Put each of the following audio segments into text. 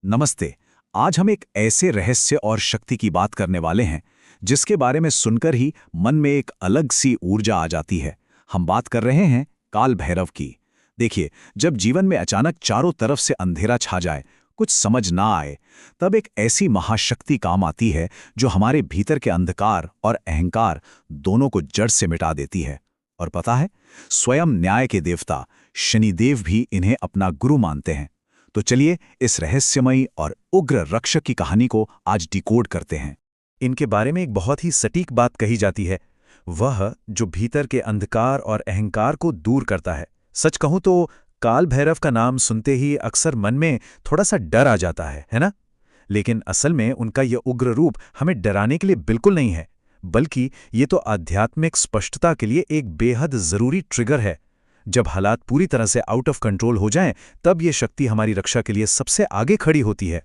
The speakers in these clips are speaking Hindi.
नमस्ते। आज हम एक ऐसे रहस्य और शक्ति की बात करने वाले हैं जिसके बारे में सुनकर ही मन में एक अलग सी ऊर्जा आ जाती है। हम बात कर रहे हैं काल भैरव की। देखिए, जब जीवन में अचानक चारों तरफ से अंधेरा छा जाए, कुछ समझ ना आए, तब एक ऐसी महाशक्ति काम आती है जो हमारे भीतर के अंधकार और अहंकार दोनों को जड़ से मिटा देती है। और पता है, स्वयं न्याय के देवता शनिदेव भी इन्हें अपना गुरु मानते हैं। तो चलिए इस रहस्यमयी और उग्र रक्षक की कहानी को आज डिकोड करते हैं। इनके बारे में एक बहुत ही सटीक बात कही जाती है, वह जो भीतर के अंधकार और अहंकार को दूर करता है। सच कहूं तो काल भैरव का नाम सुनते ही अक्सर मन में थोड़ा सा डर आ जाता है ना? लेकिन असल में उनका यह उग्र रूप हमें डराने के लिए बिल्कुल नहीं है, बल्कि ये तो आध्यात्मिक स्पष्टता के लिए एक बेहद जरूरी ट्रिगर है। जब हालात पूरी तरह से आउट ऑफ कंट्रोल हो जाएं, तब ये शक्ति हमारी रक्षा के लिए सबसे आगे खड़ी होती है।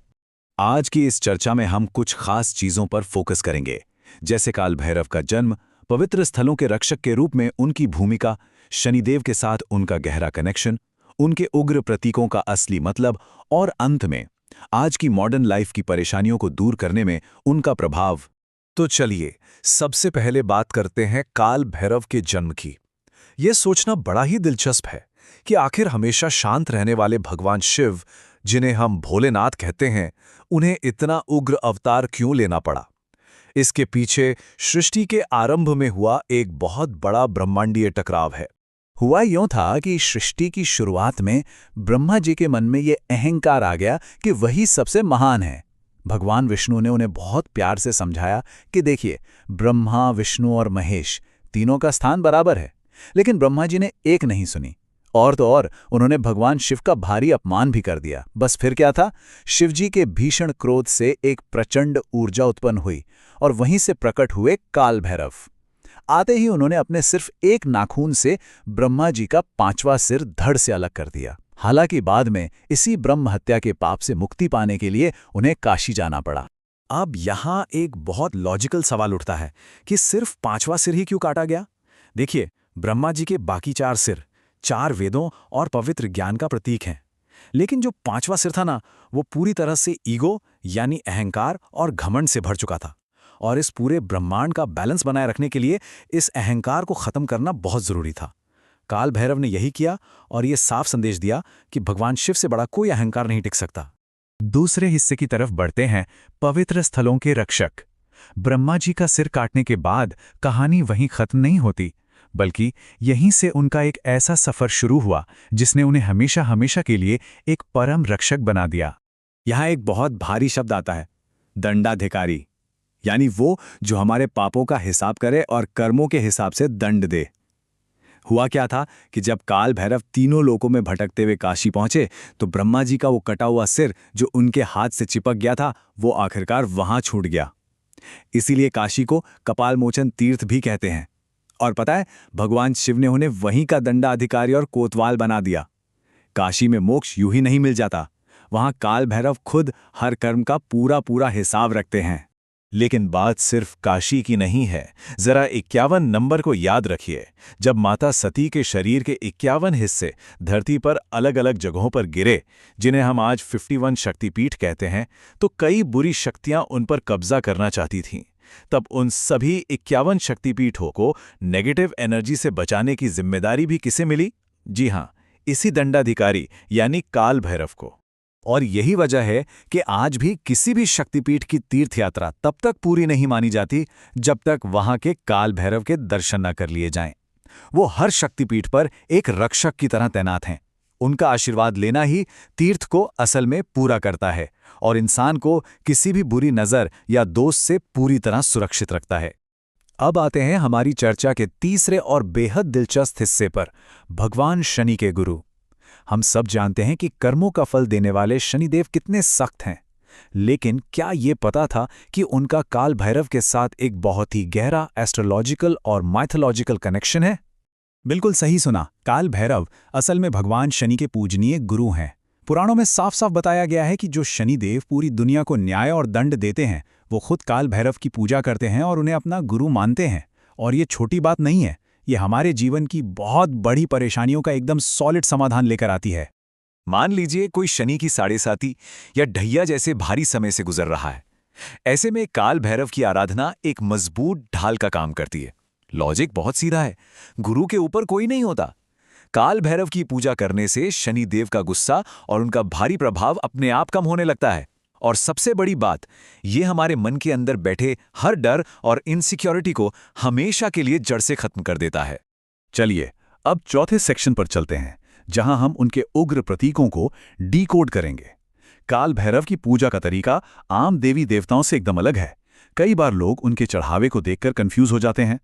आज की इस चर्चा में हम कुछ खास चीजों पर फोकस करेंगे, जैसे काल भैरव का जन्म, पवित्र स्थलों के रक्षक के रूप में उनकी भूमिका, शनिदेव के साथ उनका गहरा कनेक्शन, उनके उग्र प्रतीकों का असली मतलब, और अंत में आज की मॉडर्न लाइफ की परेशानियों को दूर करने में उनका प्रभाव। तो चलिए सबसे पहले बात करते हैं काल भैरव के जन्म की। यह सोचना बड़ा ही दिलचस्प है कि आखिर हमेशा शांत रहने वाले भगवान शिव, जिन्हें हम भोलेनाथ कहते हैं, उन्हें इतना उग्र अवतार क्यों लेना पड़ा। इसके पीछे सृष्टि के आरंभ में हुआ एक बहुत बड़ा ब्रह्मांडीय टकराव है। हुआ यूं था कि सृष्टि की शुरुआत में ब्रह्मा जी के मन में ये अहंकार आ गया कि वही सबसे महान है। भगवान विष्णु ने उन्हें बहुत प्यार से समझाया कि देखिए, ब्रह्मा, विष्णु और महेश तीनों का स्थान बराबर है। लेकिन ब्रह्मा जी ने एक नहीं सुनी, और तो और उन्होंने भगवान शिव का भारी अपमान भी कर दिया। बस फिर क्या था, शिवजी के भीषण क्रोध से एक प्रचंड ऊर्जा उत्पन्न हुई और वहीं से प्रकट हुए काल भैरव। आते ही उन्होंने अपने सिर्फ एक नाखून से ब्रह्मा जी का 5वां सिर धड़ से अलग कर दिया। हालांकि बाद में इसी ब्रह्म हत्या के पाप से मुक्ति पाने के लिए उन्हें काशी जाना पड़ा। अब यहाँ एक बहुत लॉजिकल सवाल उठता है कि सिर्फ 5वां सिर ही क्यों काटा गया। देखिए, ब्रह्मा जी के बाकी 4 सिर 4 वेदों और पवित्र ज्ञान का प्रतीक हैं, लेकिन जो 5वां सिर था ना, वो पूरी तरह से ईगो यानी अहंकार और घमंड से भर चुका था। और इस पूरे ब्रह्मांड का बैलेंस बनाए रखने के लिए इस अहंकार को खत्म करना बहुत जरूरी था। काल भैरव ने यही किया और ये साफ संदेश दिया कि भगवान शिव से बड़ा कोई अहंकार नहीं टिक सकता। दूसरे हिस्से की तरफ बढ़ते हैं, पवित्र स्थलों के रक्षक। ब्रह्मा जी का सिर काटने के बाद कहानी वहीं खत्म नहीं होती, बल्कि यहीं से उनका एक ऐसा सफर शुरू हुआ जिसने उन्हें हमेशा हमेशा के लिए एक परम रक्षक बना दिया। यहाँ एक बहुत भारी शब्द आता है, दंडाधिकारी, यानी वो जो हमारे पापों का हिसाब करे और कर्मों के हिसाब से दंड दे। हुआ क्या था कि जब काल भैरव तीनों लोकों में भटकते हुए काशी पहुंचे, तो ब्रह्मा जी का वो कटा हुआ सिर जो उनके हाथ से चिपक गया था, वो आखिरकार वहां छूट गया। इसीलिए काशी को कपालमोचन तीर्थ भी कहते हैं। और पता है, भगवान शिव ने उन्हें वहीं का दंडाधिकारी और कोतवाल बना दिया। काशी में मोक्ष यूं ही नहीं मिल जाता, वहां काल भैरव खुद हर कर्म का पूरा पूरा हिसाब रखते हैं। लेकिन बात सिर्फ काशी की नहीं है। जरा 51 नंबर को याद रखिए। जब माता सती के शरीर के 51 हिस्से धरती पर अलग अलग जगहों पर गिरे, जिन्हें हम आज 51 शक्तिपीठ कहते हैं, तो कई बुरी शक्तियां उन पर कब्जा करना चाहती थीं। तब उन सभी 51 शक्तिपीठों को नेगेटिव एनर्जी से बचाने की जिम्मेदारी भी किसे मिली? जी हां, इसी दंडाधिकारी यानी काल भैरव को। और यही वजह है कि आज भी किसी भी शक्तिपीठ की तीर्थ यात्रा तब तक पूरी नहीं मानी जाती जब तक वहां के काल भैरव के दर्शन न कर लिए जाएं। वो हर शक्तिपीठ पर एक रक्षक की तरह तैनात हैं। उनका आशीर्वाद लेना ही तीर्थ को असल में पूरा करता है और इंसान को किसी भी बुरी नज़र या दोष से पूरी तरह सुरक्षित रखता है। अब आते हैं हमारी चर्चा के तीसरे और बेहद दिलचस्प हिस्से पर, भगवान शनि के गुरु। हम सब जानते हैं कि कर्मों का फल देने वाले शनिदेव कितने सख्त हैं, लेकिन क्या ये पता था कि उनका काल भैरव के साथ एक बहुत ही गहरा एस्ट्रोलॉजिकल और माइथोलॉजिकल कनेक्शन है? बिल्कुल सही सुना। काल भैरव असल में भगवान शनि के पूजनीय गुरु हैं। पुराणों में साफ साफ बताया गया है कि जो शनिदेव पूरी दुनिया को न्याय और दंड देते हैं, वो खुद काल भैरव की पूजा करते हैं और उन्हें अपना गुरु मानते हैं। और ये छोटी बात नहीं है, ये हमारे जीवन की बहुत बड़ी परेशानियों का एकदम सॉलिड समाधान लेकर आती है। मान लीजिए कोई शनि की साढ़े साती या ढैया जैसे भारी समय से गुजर रहा है। ऐसे में काल भैरव की आराधना एक मजबूत ढाल का काम करती है। लॉजिक बहुत सीधा है, गुरु के ऊपर कोई नहीं होता। काल भैरव की पूजा करने से शनि देव का गुस्सा और उनका भारी प्रभाव अपने आप कम होने लगता है। और सबसे बड़ी बात, ये हमारे मन के अंदर बैठे हर डर और इनसिक्योरिटी को हमेशा के लिए जड़ से खत्म कर देता है। चलिए अब चौथे सेक्शन पर चलते हैं, जहां हम उनके उग्र प्रतीकों को डीकोड करेंगे। काल भैरव की पूजा का तरीका आम देवी देवताओं से एकदम अलग है। कई बार लोग उनके चढ़ावे को देखकर कंफ्यूज हो जाते हैं।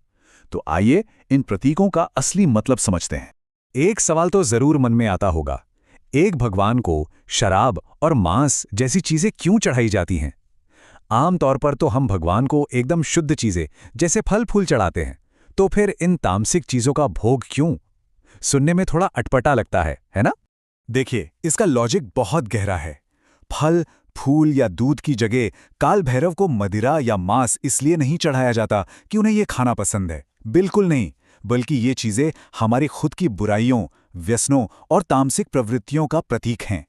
तो आइए इन प्रतीकों का असली मतलब समझते हैं। एक सवाल तो जरूर मन में आता होगा, एक भगवान को शराब और मांस जैसी चीजें क्यों चढ़ाई जाती हैं? आमतौर पर तो हम भगवान को एकदम शुद्ध चीजें जैसे फल फूल चढ़ाते हैं, तो फिर इन तामसिक चीजों का भोग क्यों? सुनने में थोड़ा अटपटा लगता है ना? देखिए, इसका लॉजिक बहुत गहरा है। फल, फूल या दूध की जगह काल भैरव को मदिरा या मांस इसलिए नहीं चढ़ाया जाता कि उन्हें ये खाना पसंद है। बिल्कुल नहीं, बल्कि ये चीजें हमारी खुद की बुराइयों, व्यसनों और तामसिक प्रवृत्तियों का प्रतीक हैं।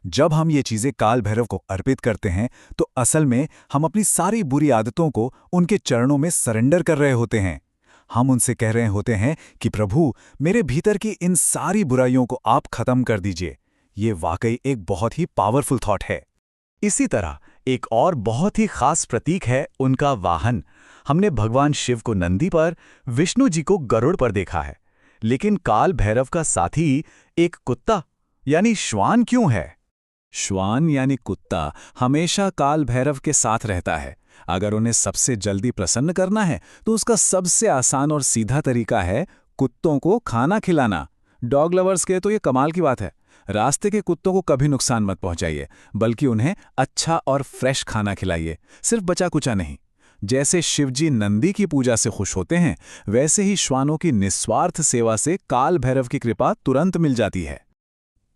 जब हम ये चीजें काल भैरव को अर्पित करते हैं, तो असल में हम अपनी सारी बुरी आदतों को उनके चरणों में सरेंडर कर रहे होते हैं। हम उनसे कह रहे होते हैं कि प्रभु, मेरे भीतर की इन सारी बुराइयों को आप खत्म कर दीजिए। ये वाकई एक बहुत ही पावरफुल थॉट है। इसी तरह एक और बहुत ही खास प्रतीक है उनका वाहन। हमने भगवान शिव को नंदी पर, विष्णु जी को गरुड़ पर देखा है, लेकिन काल भैरव का साथी एक कुत्ता यानी श्वान क्यों है? श्वान यानी कुत्ता हमेशा काल भैरव के साथ रहता है। अगर उन्हें सबसे जल्दी प्रसन्न करना है तो उसका सबसे आसान और सीधा तरीका है कुत्तों को खाना खिलाना। डॉग लवर्स के तो ये कमाल की बात है। रास्ते के कुत्तों को कभी नुकसान मत पहुंचाइए, बल्कि उन्हें अच्छा और फ्रेश खाना खिलाइए, सिर्फ बचा कुचा नहीं। जैसे शिवजी नंदी की पूजा से खुश होते हैं, वैसे ही श्वानों की निस्वार्थ सेवा से काल भैरव की कृपा तुरंत मिल जाती है।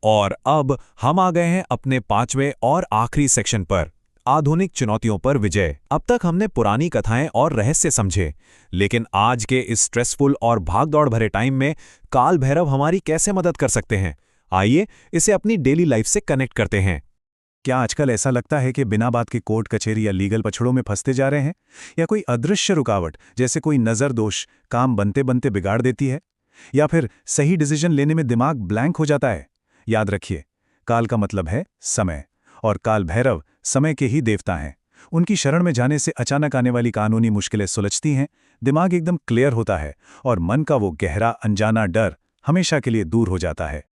और अब हम आ गए हैं अपने पांचवें और आखिरी सेक्शन पर, आधुनिक चुनौतियों पर विजय। अब तक हमने पुरानी कथाएं और रहस्य समझे, लेकिन आज के इस स्ट्रेसफुल और भागदौड़ भरे टाइम में काल भैरव हमारी कैसे मदद कर सकते हैं? आइए इसे अपनी डेली लाइफ से कनेक्ट करते हैं। क्या आजकल ऐसा लगता है कि बिना बात के कोर्ट कचहरी या लीगल पछड़ों में फंसते जा रहे हैं? या कोई अदृश्य रुकावट जैसे कोई नज़र दोष काम बनते बनते बिगाड़ देती है? या फिर सही डिसीजन लेने में दिमाग ब्लैंक हो जाता है? याद रखिए, काल का मतलब है समय, और काल भैरव समय के ही देवता हैं। उनकी शरण में जाने से अचानक आने वाली कानूनी मुश्किलें सुलझती हैं, दिमाग एकदम क्लियर होता है और मन का वो गहरा अनजाना डर हमेशा के लिए दूर हो जाता है।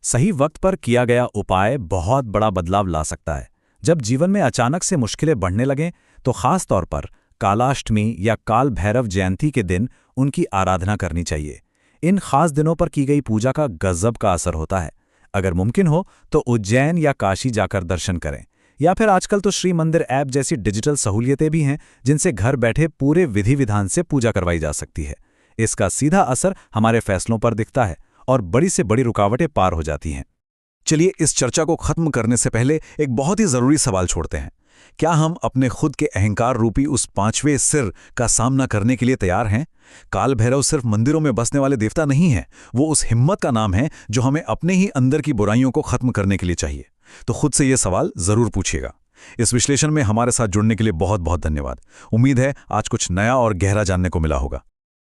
सही वक्त पर किया गया उपाय बहुत बड़ा बदलाव ला सकता है। जब जीवन में अचानक से मुश्किलें बढ़ने लगें, तो खास तौर पर कालाष्टमी या काल भैरव जयंती के दिन उनकी आराधना करनी चाहिए। इन खास दिनों पर की गई पूजा का गजब का असर होता है। अगर मुमकिन हो तो उज्जैन या काशी जाकर दर्शन करें, या फिर आजकल तो श्री मंदिर ऐप जैसी डिजिटल सहूलियतें भी हैं, जिनसे घर बैठे पूरे विधि विधान से पूजा करवाई जा सकती है। इसका सीधा असर हमारे फैसलों पर दिखता है और बड़ी से बड़ी रुकावटें पार हो जाती हैं। चलिए, इस चर्चा को खत्म करने से पहले एक बहुत ही जरूरी सवाल छोड़ते हैं। क्या हम अपने खुद के अहंकार रूपी उस पांचवें सिर का सामना करने के लिए तैयार हैं? काल भैरव सिर्फ मंदिरों में बसने वाले देवता नहीं है, वो उस हिम्मत का नाम है जो हमें अपने ही अंदर की बुराइयों को खत्म करने के लिए चाहिए। तो खुद से यह सवाल जरूर पूछिएगा। इस विश्लेषण में हमारे साथ जुड़ने के लिए बहुत बहुत धन्यवाद। उम्मीद है आज कुछ नया और गहरा जानने को मिला होगा।